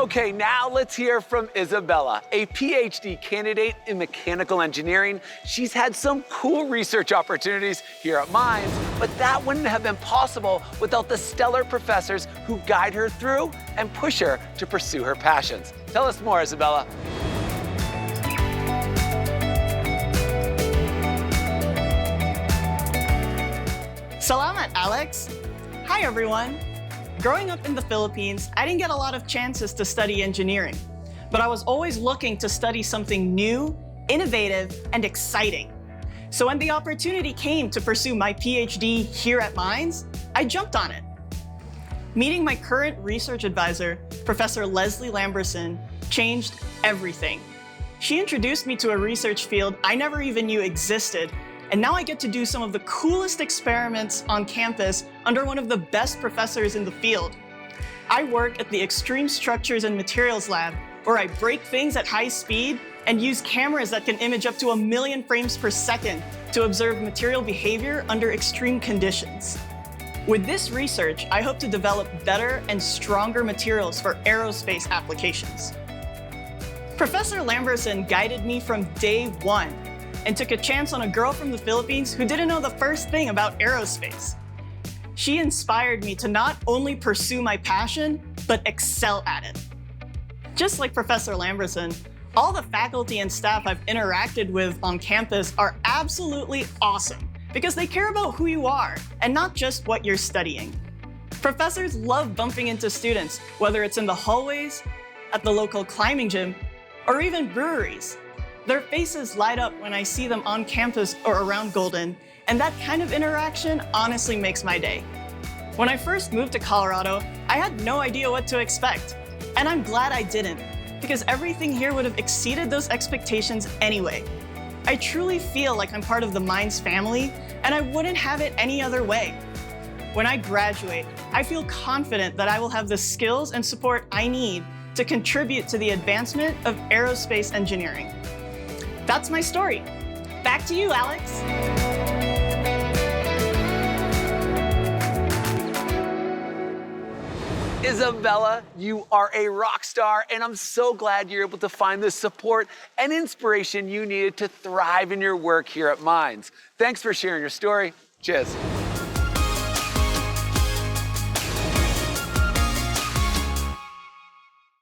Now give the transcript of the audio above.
Okay, now let's hear from Isabella, a PhD candidate in mechanical engineering. She's had some cool research opportunities here at Mines, but that wouldn't have been possible without the stellar professors who guide her through and push her to pursue her passions. Tell us more, Isabella. Salamat, Alex. Hi, everyone. Growing up in the Philippines, I didn't get a lot of chances to study engineering, but I was always looking to study something new, innovative, and exciting. So when the opportunity came to pursue my PhD here at Mines, I jumped on it. Meeting my current research advisor, Professor Leslie Lamberson, changed everything. She introduced me to a research field I never even knew existed, and now I get to do some of the coolest experiments on campus under one of the best professors in the field. I work at the Extreme Structures and Materials Lab, where I break things at high speed and use cameras that can image up to 1 million frames per second to observe material behavior under extreme conditions. With this research, I hope to develop better and stronger materials for aerospace applications. Professor Lamberson guided me from day one and took a chance on a girl from the Philippines who didn't know the first thing about aerospace. She inspired me to not only pursue my passion, but excel at it. Just like Professor Lamberson, all the faculty and staff I've interacted with on campus are absolutely awesome because they care about who you are and not just what you're studying. Professors love bumping into students, whether it's in the hallways, at the local climbing gym, or even breweries. Their faces light up when I see them on campus or around Golden, and that kind of interaction honestly makes my day. When I first moved to Colorado, I had no idea what to expect, and I'm glad I didn't, because everything here would have exceeded those expectations anyway. I truly feel like I'm part of the Mines family, and I wouldn't have it any other way. When I graduate, I feel confident that I will have the skills and support I need to contribute to the advancement of aerospace engineering. That's my story. Back to you, Alex. Isabella, you are a rock star, and I'm so glad you're able to find the support and inspiration you needed to thrive in your work here at Mines. Thanks for sharing your story. Cheers.